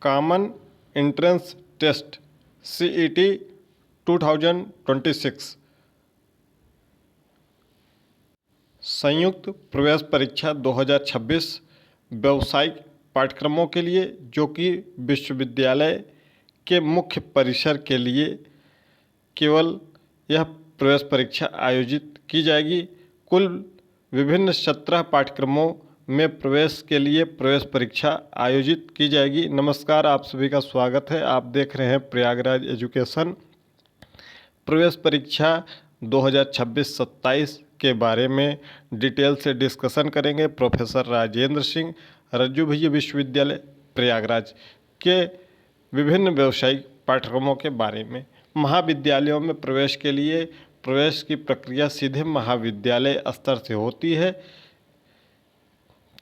Common entrance test CET 2026 संयुक्त प्रवेश परीक्षा 2026 व्यावसायिक पाठ्यक्रमों के लिए, जो कि विश्वविद्यालय के मुख्य परिसर के लिए केवल यह प्रवेश परीक्षा आयोजित की जाएगी। कुल विभिन्न 17 पाठ्यक्रमों में प्रवेश के लिए प्रवेश परीक्षा आयोजित की जाएगी। नमस्कार, आप सभी का स्वागत है। आप देख रहे हैं प्रयागराज एजुकेशन। प्रवेश परीक्षा 2026-27 के बारे में डिटेल से डिस्कशन करेंगे प्रोफेसर राजेंद्र सिंह, रज्जू भैया विश्वविद्यालय प्रयागराज के विभिन्न व्यावसायिक पाठ्यक्रमों के बारे में। महाविद्यालयों में प्रवेश के लिए प्रवेश की प्रक्रिया सीधे महाविद्यालय स्तर से होती है।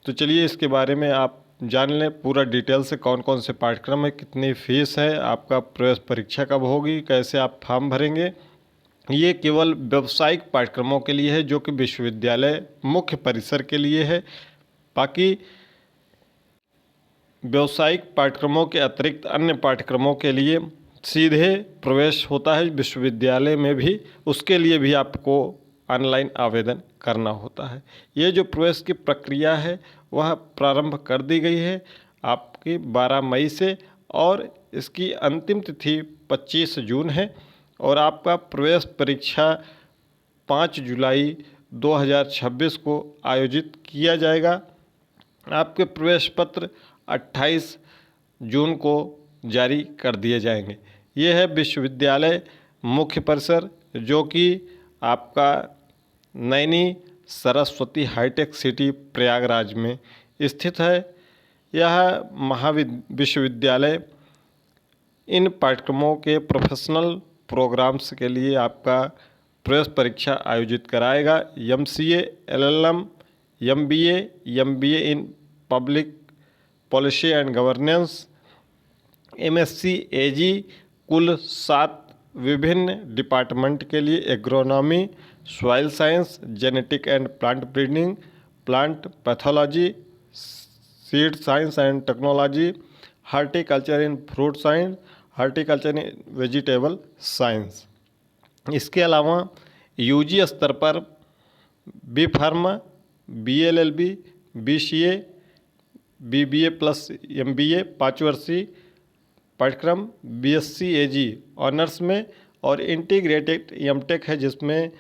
तो चलिए इसके बारे में आप जान लें पूरा डिटेल से, कौन कौन से पाठ्यक्रम है, कितनी फीस है, आपका प्रवेश परीक्षा कब होगी, कैसे आप फॉर्म भरेंगे। ये केवल व्यावसायिक पाठ्यक्रमों के लिए है, जो कि विश्वविद्यालय मुख्य परिसर के लिए है। बाकी व्यावसायिक पाठ्यक्रमों के अतिरिक्त अन्य पाठ्यक्रमों के लिए सीधे प्रवेश होता है विश्वविद्यालय में भी, उसके लिए भी आपको ऑनलाइन आवेदन करना होता है। ये जो प्रवेश की प्रक्रिया है वह प्रारंभ कर दी गई है आपकी 12 मई से, और इसकी अंतिम तिथि 25 जून है, और आपका प्रवेश परीक्षा 5 जुलाई 2026 को आयोजित किया जाएगा। आपके प्रवेश पत्र 28 जून को जारी कर दिए जाएंगे। ये है विश्वविद्यालय मुख्य परिसर, जो कि आपका नैनी सरस्वती हाईटेक सिटी प्रयागराज में स्थित है। यह विश्वविद्यालय इन पाठ्यक्रमों के प्रोफेशनल प्रोग्राम्स के लिए आपका प्रवेश परीक्षा आयोजित कराएगा। MCA, LLM, MBA in public policy and governance, MSc AG, कुल 7 विभिन्न डिपार्टमेंट के लिए agronomy, soil science, genetic and plant breeding, plant pathology, seed science and technology, horticulture in fruit science, horticulture in vegetable science. इसके अलावा UG स्तर पर B pharma, BLLB, BCA, BBA plus MBA 5 वर्षीय पाठ्यक्रम, BSc AG ऑनर्स में, और integrated MTech है जिसमें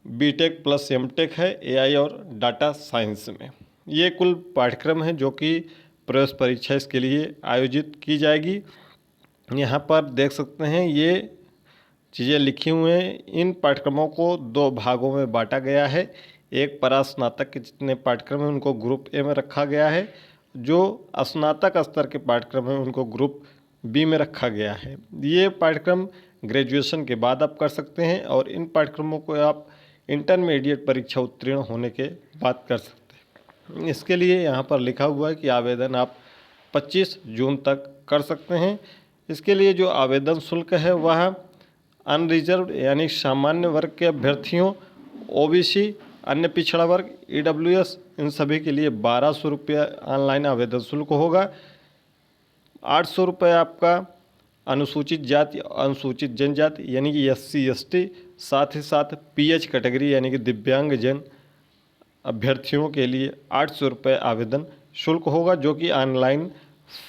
BTech प्लस MTech है AI और डाटा साइंस में। ये कुल पाठ्यक्रम हैं जो कि प्रवेश परीक्षा इसके लिए आयोजित की जाएगी। यहाँ पर देख सकते हैं ये चीज़ें लिखी हुई हैं। इन पाठ्यक्रमों को 2 भागों में बांटा गया है। एक परास्नातक के जितने पाठ्यक्रम हैं उनको ग्रुप A में रखा गया है, जो स्नातक स्तर के पाठ्यक्रम हैं उनको ग्रुप B में रखा गया है। ये पाठ्यक्रम ग्रेजुएशन के बाद आप कर सकते हैं, और इन पाठ्यक्रमों को आप इंटरमीडिएट परीक्षा उत्तीर्ण होने के बाद कर सकते हैं। इसके लिए यहाँ पर लिखा हुआ है कि आवेदन आप 25 जून तक कर सकते हैं। इसके लिए जो आवेदन शुल्क है वह अनरिजर्व यानी सामान्य वर्ग के अभ्यर्थियों, OBC, अन्य पिछड़ा वर्ग, EWS, इन सभी के लिए 1200 रुपये ऑनलाइन आवेदन शुल्क होगा। 800 रुपये आपका अनुसूचित जाति, अनुसूचित जनजाति यानी कि SC ST, साथ ही साथ PH कैटेगरी यानी कि दिव्यांगजन अभ्यर्थियों के लिए 800 रुपये आवेदन शुल्क होगा, जो कि ऑनलाइन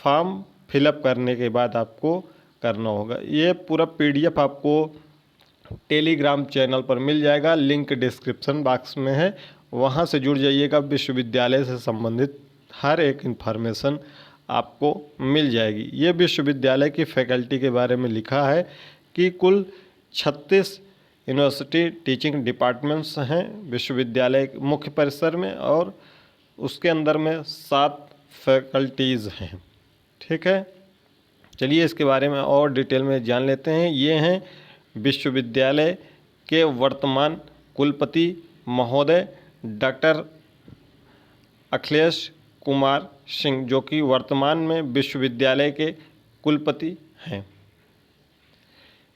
फॉर्म फिलअप करने के बाद आपको करना होगा। ये पूरा PDF आपको टेलीग्राम चैनल पर मिल जाएगा, लिंक डिस्क्रिप्शन बॉक्स में है, वहाँ से जुड़ जाइएगा। विश्वविद्यालय से संबंधित हर एक इन्फॉर्मेशन आपको मिल जाएगी। ये विश्वविद्यालय की फैकल्टी के बारे में लिखा है कि कुल 36 यूनिवर्सिटी टीचिंग डिपार्टमेंट्स हैं विश्वविद्यालय मुख्य परिसर में, और उसके अंदर में 7 फैकल्टीज़ हैं। ठीक है, चलिए इसके बारे में और डिटेल में जान लेते हैं। ये हैं विश्वविद्यालय के वर्तमान कुलपति महोदय डॉक्टर अखिलेश कुमार सिंह, जो कि वर्तमान में विश्वविद्यालय के कुलपति हैं।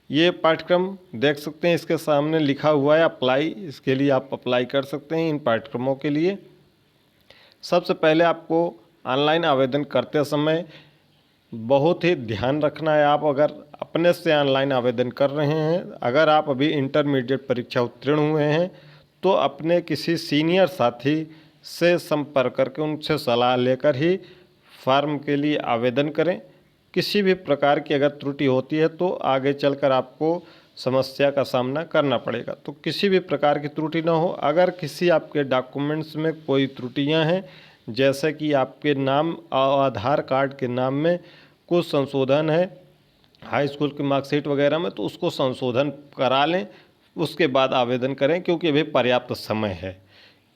ये पाठ्यक्रम देख सकते हैं, इसके सामने लिखा हुआ है अप्लाई, इसके लिए आप अप्लाई कर सकते हैं इन पाठ्यक्रमों के लिए। सबसे पहले आपको ऑनलाइन आवेदन करते समय बहुत ही ध्यान रखना है। आप अगर अपने से ऑनलाइन आवेदन कर रहे हैं, अगर आप अभी इंटरमीडिएट परीक्षा उत्तीर्ण हुए हैं, तो अपने किसी सीनियर साथी से संपर्क करके उनसे सलाह लेकर ही फॉर्म के लिए आवेदन करें। किसी भी प्रकार की अगर त्रुटि होती है तो आगे चलकर आपको समस्या का सामना करना पड़ेगा। तो किसी भी प्रकार की त्रुटि ना हो। अगर किसी आपके डॉक्यूमेंट्स में कोई त्रुटियां हैं, जैसे कि आपके नाम और आधार कार्ड के नाम में कुछ संशोधन है हाई स्कूल की मार्कशीट वगैरह में, तो उसको संशोधन करा लें, उसके बाद आवेदन करें, क्योंकि अभी पर्याप्त समय है।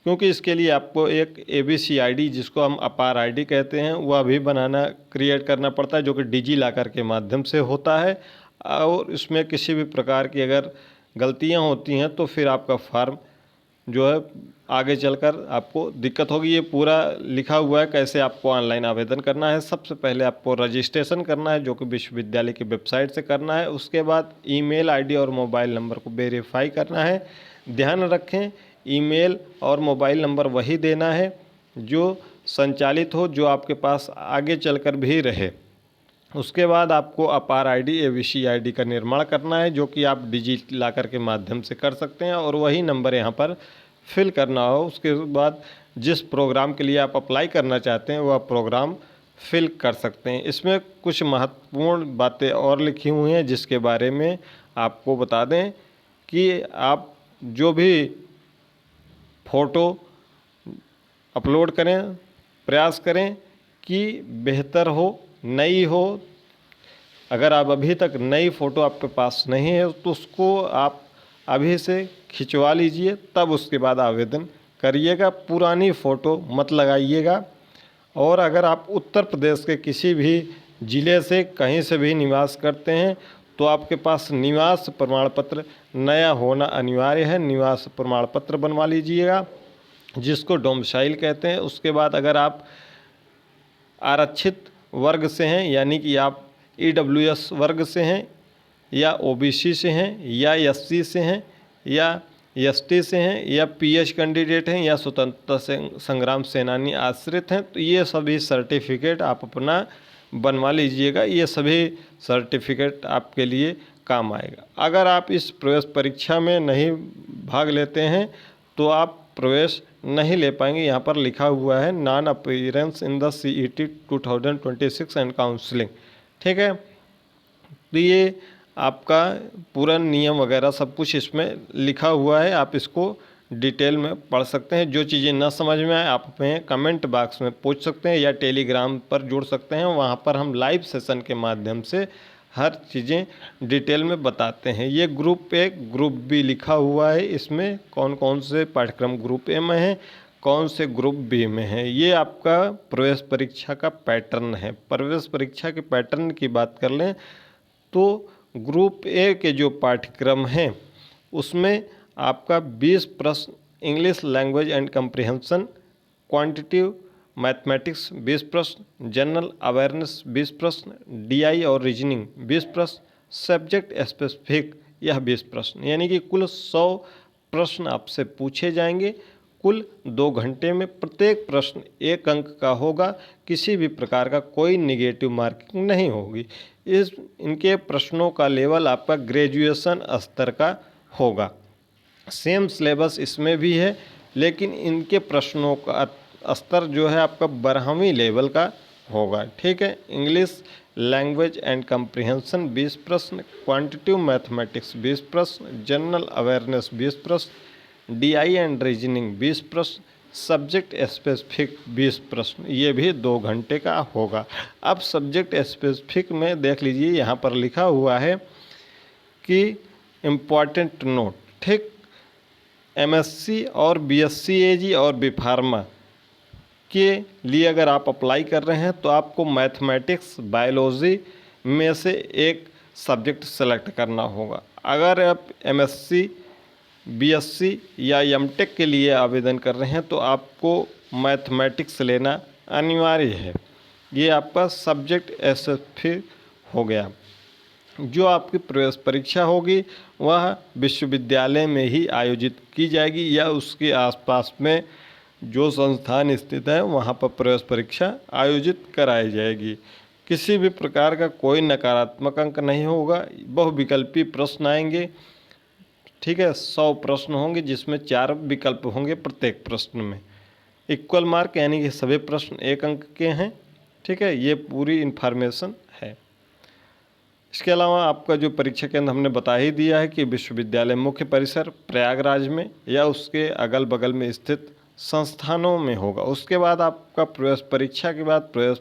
क्योंकि इसके लिए आपको एक ABC ID, जिसको हम अपार ID कहते हैं, वह भी बनाना क्रिएट करना पड़ता है, जो कि डिजी लॉकर के माध्यम से होता है। और इसमें किसी भी प्रकार की अगर गलतियां होती हैं तो फिर आपका फॉर्म जो है आगे चलकर आपको दिक्कत होगी। ये पूरा लिखा हुआ है कैसे आपको ऑनलाइन आवेदन करना है। सबसे पहले आपको रजिस्ट्रेशन करना है, जो कि विश्वविद्यालय की वेबसाइट से करना है। उसके बाद ईमेल ID और मोबाइल नंबर को वेरीफाई करना है। ध्यान रखें, ईमेल और मोबाइल नंबर वही देना है जो संचालित हो, जो आपके पास आगे चलकर भी रहे। उसके बाद आपको अपार ID ABC ID का निर्माण करना है, जो कि आप डिजी लॉकर के माध्यम से कर सकते हैं, और वही नंबर यहाँ पर फिल करना हो। उसके बाद जिस प्रोग्राम के लिए आप अप्लाई करना चाहते हैं वह प्रोग्राम फिल कर सकते हैं। इसमें कुछ महत्वपूर्ण बातें और लिखी हुई हैं, जिसके बारे में आपको बता दें कि आप जो भी फ़ोटो अपलोड करें, प्रयास करें कि बेहतर हो, नई हो। अगर आप अभी तक नई फ़ोटो आपके पास नहीं है तो उसको आप अभी से खिंचवा लीजिए, तब उसके बाद आवेदन करिएगा। पुरानी फ़ोटो मत लगाइएगा। और अगर आप उत्तर प्रदेश के किसी भी ज़िले से कहीं से भी निवास करते हैं तो आपके पास निवास प्रमाण पत्र नया होना अनिवार्य है। निवास प्रमाण पत्र बनवा लीजिएगा, जिसको डोमिसाइल कहते हैं। उसके बाद अगर आप आरक्षित वर्ग से हैं, यानी कि आप EWS वर्ग से हैं, या OBC से हैं, या SC से हैं, या ST से हैं, या PH कैंडिडेट हैं, या स्वतंत्रता संग्राम सेनानी आश्रित हैं, तो ये सभी सर्टिफिकेट आप अपना बनवा लीजिएगा। ये सभी सर्टिफिकेट आपके लिए काम आएगा। अगर आप इस प्रवेश परीक्षा में नहीं भाग लेते हैं तो आप प्रवेश नहीं ले पाएंगे। यहाँ पर लिखा हुआ है non appearance in the CET 2026 and counselling. ठीक है, तो ये आपका पूरा नियम वगैरह सब कुछ इसमें लिखा हुआ है। आप इसको डिटेल में पढ़ सकते हैं। जो चीज़ें ना समझ में आए आप हमें कमेंट बॉक्स में पूछ सकते हैं, या टेलीग्राम पर जुड़ सकते हैं। वहाँ पर हम लाइव सेशन के माध्यम से हर चीज़ें डिटेल में बताते हैं। ये ग्रुप A ग्रुप B लिखा हुआ है, इसमें कौन कौन से पाठ्यक्रम ग्रुप A में हैं, कौन से ग्रुप B में है। ये आपका प्रवेश परीक्षा का पैटर्न है। प्रवेश परीक्षा के पैटर्न की बात कर लें तो ग्रुप A के जो पाठ्यक्रम हैं उसमें आपका 20 प्रश्न English language and comprehension, quantitative mathematics 20 प्रश्न, जनरल अवेयरनेस 20 प्रश्न, DI और रीजनिंग 20 प्रश्न, सब्जेक्ट स्पेसिफिक यह 20 प्रश्न, यानी कि कुल 100 प्रश्न आपसे पूछे जाएंगे। कुल 2 घंटे में प्रत्येक प्रश्न 1 अंक का होगा। किसी भी प्रकार का कोई निगेटिव मार्किंग नहीं होगी। इनके प्रश्नों का लेवल आपका ग्रेजुएशन स्तर का होगा। सेम सिलेबस इसमें भी है, लेकिन इनके प्रश्नों का स्तर जो है आपका 12वीं लेवल का होगा। ठीक है, इंग्लिश लैंग्वेज एंड कम्प्रिहेंशन 20 प्रश्न, क्वांटिटिव मैथमेटिक्स 20 प्रश्न, जनरल अवेयरनेस 20 प्रश्न, DI एंड रीजनिंग 20 प्रश्न, सब्जेक्ट स्पेसिफिक 20 प्रश्न। ये भी 2 घंटे का होगा। अब सब्जेक्ट स्पेसिफिक में देख लीजिए, यहाँ पर लिखा हुआ है कि इम्पॉर्टेंट नोट। ठीक, MSc और BSc AG और B फार्मा के लिए अगर आप अप्लाई कर रहे हैं तो आपको मैथमेटिक्स बायोलॉजी में से एक सब्जेक्ट सेलेक्ट करना होगा। अगर आप MSc BSc या MTech के लिए आवेदन कर रहे हैं तो आपको मैथमेटिक्स लेना अनिवार्य है। ये आपका सब्जेक्ट स्पेसिफिक हो गया। जो आपकी प्रवेश परीक्षा होगी वह विश्वविद्यालय में ही आयोजित की जाएगी, या उसके आसपास में जो संस्थान स्थित है वहाँ पर प्रवेश परीक्षा आयोजित कराई जाएगी। किसी भी प्रकार का कोई नकारात्मक अंक नहीं होगा। बहुविकल्पी प्रश्न आएंगे, ठीक है। 100 प्रश्न होंगे जिसमें 4 विकल्प होंगे प्रत्येक प्रश्न में। इक्वल मार्क यानी कि सभी प्रश्न 1 अंक के हैं, ठीक है। ये पूरी इन्फॉर्मेशन है। इसके अलावा आपका जो परीक्षा केंद्र हमने बता ही दिया है कि विश्वविद्यालय मुख्य परिसर प्रयागराज में या उसके अगल बगल में स्थित संस्थानों में होगा। उसके बाद आपका प्रवेश परीक्षा के बाद प्रवेश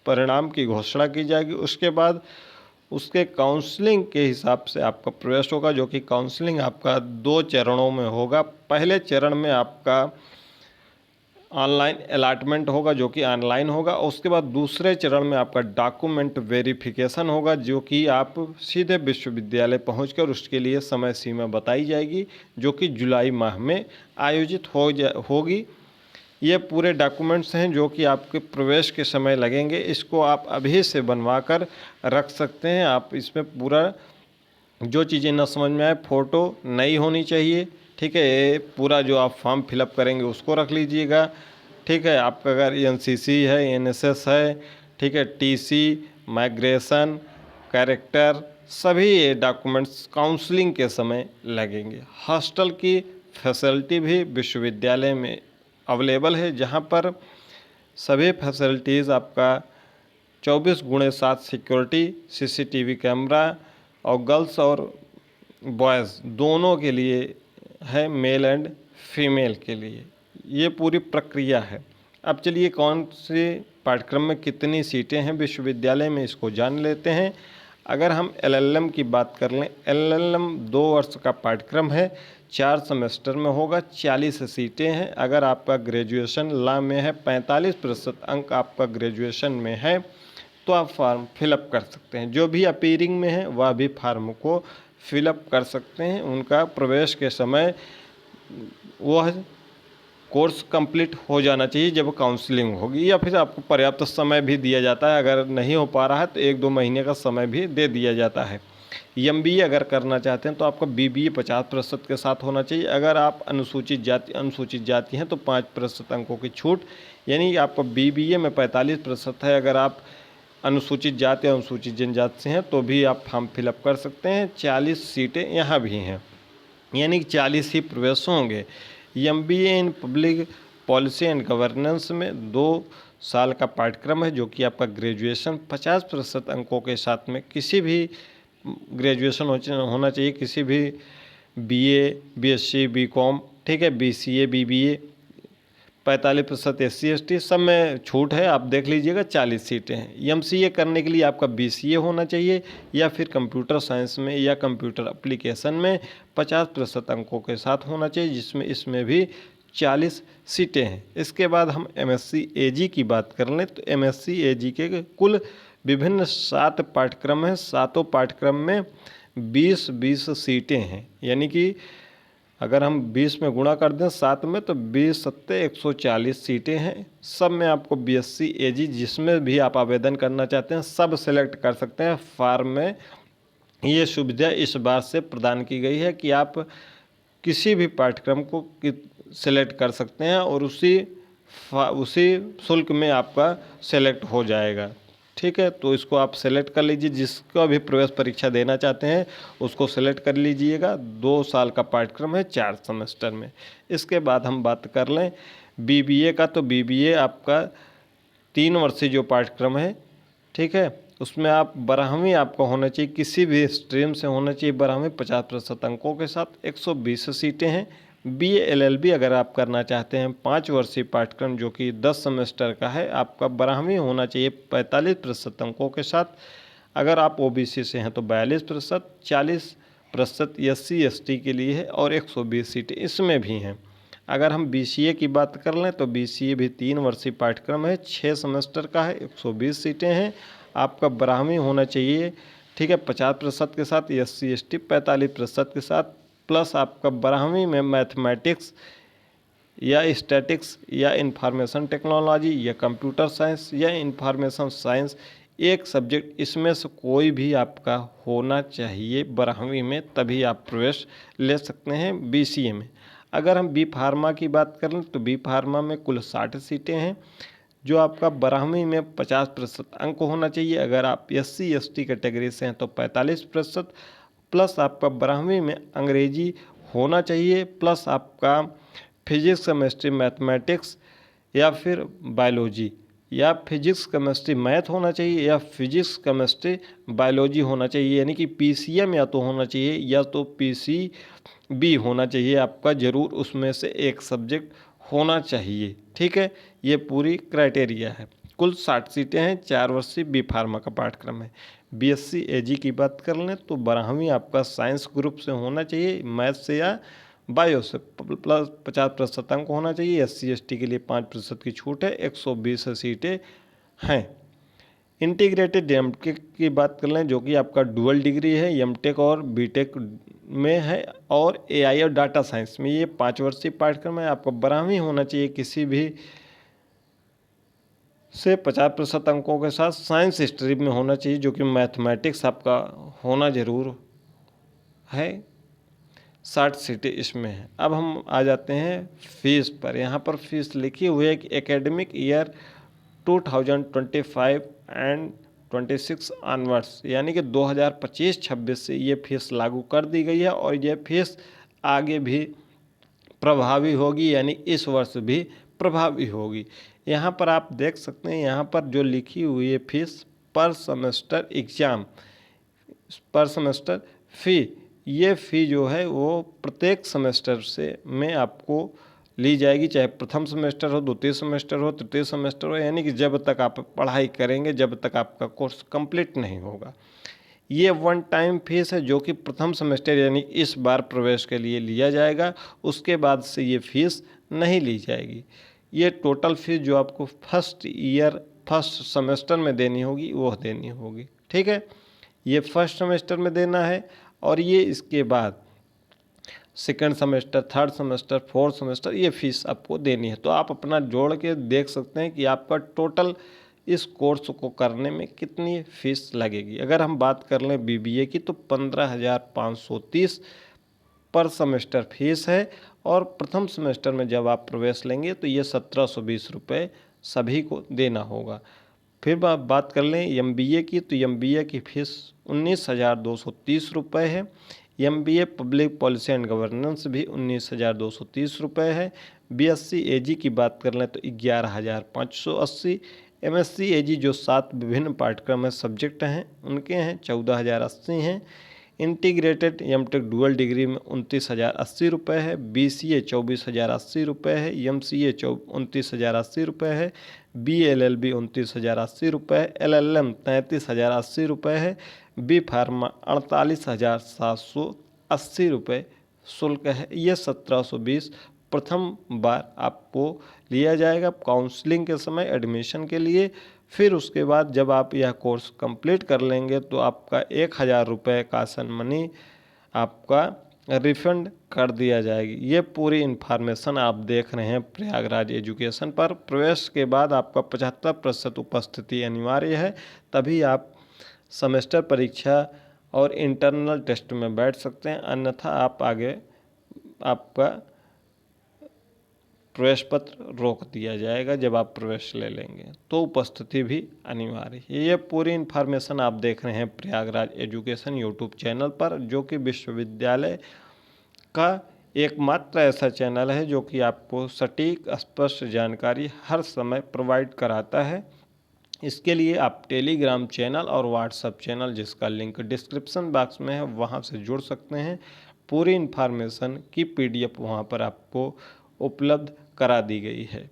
परिणाम की घोषणा की जाएगी। उसके बाद उसके काउंसलिंग के हिसाब से आपका प्रवेश होगा, जो कि काउंसलिंग आपका 2 चरणों में होगा। पहले चरण में आपका ऑनलाइन अलॉटमेंट होगा, जो कि ऑनलाइन होगा। उसके बाद दूसरे चरण में आपका डॉक्यूमेंट वेरिफिकेशन होगा, जो कि आप सीधे विश्वविद्यालय पहुंचकर उसके लिए समय सीमा बताई जाएगी, जो कि जुलाई माह में आयोजित होगी। ये पूरे डॉक्यूमेंट्स हैं जो कि आपके प्रवेश के समय लगेंगे। इसको आप अभी से बनवा कर रख सकते हैं। आप इसमें पूरा जो चीज़ें न समझ में आए, फ़ोटो नई होनी चाहिए, ठीक है। पूरा जो आप फॉर्म फिलअप करेंगे उसको रख लीजिएगा, ठीक है। आपका अगर एनसीसी है, एनएसएस है, ठीक है, टीसी, माइग्रेशन, कैरेक्टर, सभी ये डॉक्यूमेंट्स काउंसलिंग के समय लगेंगे। हॉस्टल की फैसिलिटी भी विश्वविद्यालय में अवेलेबल है, जहाँ पर सभी फैसिलिटीज़ आपका 24x7 सिक्योरिटी, सीसीटीवी कैमरा और गर्ल्स और बॉयज़ दोनों के लिए है, मेल एंड फीमेल के लिए। ये पूरी प्रक्रिया है। अब चलिए कौन से पाठ्यक्रम में कितनी सीटें हैं विश्वविद्यालय में, इसको जान लेते हैं। अगर हम एलएलएम की बात कर लें, एलएलएम 2 वर्ष का पाठ्यक्रम है, 4 सेमेस्टर में होगा, 40 सीटें हैं। अगर आपका ग्रेजुएशन लॉ में है, 45% अंक आपका ग्रेजुएशन में है, तो आप फॉर्म फिलअप कर सकते हैं। जो भी अपीयरिंग में है वह भी फार्म को फिलअप कर सकते हैं। उनका प्रवेश के समय वह कोर्स कंप्लीट हो जाना चाहिए जब काउंसलिंग होगी, या फिर आपको पर्याप्त समय भी दिया जाता है। अगर नहीं हो पा रहा है तो 1-2 महीने का समय भी दे दिया जाता है। एमबीए अगर करना चाहते हैं तो आपका बीबीए 50% के साथ होना चाहिए। अगर आप अनुसूचित जाति हैं तो 5% अंकों की छूट, यानी आपका बीबीए में 45% है। अगर आप अनुसूचित जाति या अनुसूचित जनजाति से हैं तो भी आप फॉर्म फिलअप कर सकते हैं। 40 सीटें यहाँ भी हैं, यानी कि 40 ही प्रवेश होंगे। MBA in public policy and governance में 2 साल का पाठ्यक्रम है, जो कि आपका ग्रेजुएशन 50% अंकों के साथ में किसी भी ग्रेजुएशन होना चाहिए, किसी भी बीए, बीएससी, बीकॉम, ठीक है, बीसीए, बीबीए। 45% SC ST सब में छूट है, आप देख लीजिएगा। 40 सीटें हैं। एमसीए करने के लिए आपका बीसीए होना चाहिए, या फिर कंप्यूटर साइंस में या कंप्यूटर एप्लीकेशन में 50% अंकों के साथ होना चाहिए, जिसमें इसमें भी 40 सीटें हैं। इसके बाद हम एमएससी एजी की बात कर लें तो एमएससी एजी के कुल विभिन्न 7 पाठ्यक्रम हैं। 7 पाठ्यक्रम में 20-20 सीटें हैं, यानी कि अगर हम 20 में गुणा कर दें 7 में तो 20×7 140 सीटें हैं। सब में आपको बीएससी एजी जिसमें भी आप आवेदन करना चाहते हैं सब सेलेक्ट कर सकते हैं। फार्म में ये सुविधा इस बात से प्रदान की गई है कि आप किसी भी पाठ्यक्रम को सेलेक्ट कर सकते हैं और उसी शुल्क में आपका सेलेक्ट हो जाएगा, ठीक है। तो इसको आप सेलेक्ट कर लीजिए, जिसका भी प्रवेश परीक्षा देना चाहते हैं उसको सेलेक्ट कर लीजिएगा। 2 साल का पाठ्यक्रम है, 4 सेमेस्टर में। इसके बाद हम बात कर लें बीबीए का, तो बीबीए आपका 3 वर्षीय जो पाठ्यक्रम है, ठीक है, उसमें आप 12वीं आपको होना चाहिए, किसी भी स्ट्रीम से होना चाहिए 12वीं 50% अंकों के साथ। 120 सीटें हैं। बीए एलएलबी अगर आप करना चाहते हैं 5 वर्षीय पाठ्यक्रम जो कि 10 सेमेस्टर का है, आपका 12वीं होना चाहिए 45% अंकों के साथ। अगर आप ओबीसी से हैं तो 42%, 40% SC ST के लिए है और 120 सीटें इसमें भी हैं। अगर हम बीसीए की बात कर लें तो बीसीए भी 3 वर्षीय पाठ्यक्रम है, 6 सेमेस्टर का है, 120 सीटें हैं। आपका 12वीं होना चाहिए, ठीक है, 50% के साथ, SC ST 45% के साथ, प्लस आपका 12वीं में मैथमेटिक्स या स्टैटिक्स या इंफॉर्मेशन टेक्नोलॉजी या कंप्यूटर साइंस या इंफॉर्मेशन साइंस एक सब्जेक्ट इसमें से कोई भी आपका होना चाहिए 12वीं में, तभी आप प्रवेश ले सकते हैं BCA में। अगर हम बी फार्मा की बात करें तो बी फार्मा में कुल 60 सीटें हैं, जो आपका 12वीं में 50% अंक होना चाहिए। अगर आप SC ST कैटेगरी से हैं तो 45%, प्लस आपका 12वीं में अंग्रेजी होना चाहिए, प्लस आपका फिजिक्स केमिस्ट्री मैथमेटिक्स या फिर बायोलॉजी, या फिजिक्स केमिस्ट्री मैथ होना चाहिए या फिजिक्स केमिस्ट्री बायोलॉजी होना चाहिए। यानी कि PCM या तो होना चाहिए या तो PCB होना चाहिए, आपका ज़रूर उसमें से एक सब्जेक्ट होना चाहिए। ठीक है, ये पूरी क्राइटेरिया है। कुल 60 सीटें हैं, 4 वर्षीय B फार्मा का पाठ्यक्रम है। BSc AG की बात कर लें तो 12वीं आपका साइंस ग्रुप से होना चाहिए, मैथ से या बायो से, प्लस 50% अंक होना चाहिए। SC ST के लिए 5% की छूट है, 120 सीटें हैं। इंटीग्रेटेड एमटेक की बात कर लें जो कि आपका डुअल डिग्री है, एमटेक और बीटेक में है, और AI और डाटा साइंस में। ये 5 वर्षीय पाठ्यक्रम है। आपको 12वीं होना चाहिए किसी भी से 50% अंकों के साथ, साइंस स्ट्रीम में होना चाहिए, जो कि मैथमेटिक्स आपका होना ज़रूर है। 60 सीटें इसमें हैं। अब हम आ जाते हैं फीस पर। यहाँ पर फीस लिखी हुई है कि एकेडमिक ईयर 2025 एंड 26 ऑनवर्ड्स, यानी कि 2025-26 से ये फीस लागू कर दी गई है और ये फीस आगे भी प्रभावी होगी, यानी इस वर्ष भी प्रभावी होगी। यहाँ पर आप देख सकते हैं, यहाँ पर जो लिखी हुई है फीस पर सेमेस्टर एग्ज़ाम, पर सेमेस्टर फ़ी, ये फ़ी जो है वो प्रत्येक सेमेस्टर से में आपको ली जाएगी, चाहे प्रथम सेमेस्टर हो, द्वितीय सेमेस्टर हो, तृतीय सेमेस्टर हो, यानी कि जब तक आप पढ़ाई करेंगे, जब तक आपका कोर्स कंप्लीट नहीं होगा। ये वन टाइम फीस है जो कि प्रथम सेमेस्टर यानी इस बार प्रवेश के लिए लिया जाएगा, उसके बाद से ये फीस नहीं ली जाएगी। ये टोटल फीस जो आपको फर्स्ट सेमेस्टर में देनी होगी वह देनी होगी। ठीक है, ये फर्स्ट सेमेस्टर में देना है, और ये इसके बाद second semester, third semester, fourth semester ये फीस आपको देनी है। तो आप अपना जोड़ के देख सकते हैं कि आपका टोटल इस कोर्स को करने में कितनी फ़ीस लगेगी। अगर हम बात कर लें BBA की तो 15,530 पर सेमेस्टर फीस है, और प्रथम सेमेस्टर में जब आप प्रवेश लेंगे तो ये 1720 रुपये सभी को देना होगा। फिर बात कर लें MBA की तो MBA की फ़ीस 19,230 रुपये है। MBA public policy and governance भी 19,230 रुपये है। BSc AG की बात कर लें तो 11,580। MSc AG जो 7 विभिन्न पाठ्यक्रम में सब्जेक्ट हैं उनके हैं 14,080 हैं। इंटीग्रेटेड एमटेक डुअल डिग्री में 29,080 रुपये है। BCA 24,080 रुपये है। MCA 29,080 रुपये है। BLLB 29,080 रुपये है। LLM 33,080 रुपये है। B फार्मा 48,780 रुपये शुल्क है। ये 1720 प्रथम बार आपको लिया जाएगा काउंसलिंग के समय एडमिशन के लिए। फिर उसके बाद जब आप यह कोर्स कंप्लीट कर लेंगे तो आपका 1,000 रुपये का मनी आपका रिफंड कर दिया जाएगी। ये पूरी इन्फॉर्मेशन आप देख रहे हैं प्रयागराज एजुकेशन पर। प्रवेश के बाद आपका 75% उपस्थिति अनिवार्य है, तभी आप सेमेस्टर परीक्षा और इंटरनल टेस्ट में बैठ सकते हैं, अन्यथा आप आगे आपका प्रवेश पत्र रोक दिया जाएगा। जब आप प्रवेश ले लेंगे तो उपस्थिति भी अनिवार्य है। ये पूरी इन्फॉर्मेशन आप देख रहे हैं प्रयागराज एजुकेशन यूट्यूब चैनल पर, जो कि विश्वविद्यालय का एकमात्र ऐसा चैनल है जो कि आपको सटीक स्पष्ट जानकारी हर समय प्रोवाइड कराता है। इसके लिए आप टेलीग्राम चैनल और व्हाट्सएप चैनल, जिसका लिंक डिस्क्रिप्शन बॉक्स में है, वहाँ से जुड़ सकते हैं। पूरी इन्फॉर्मेशन की PDF वहाँ पर आपको उपलब्ध करा दी गई है।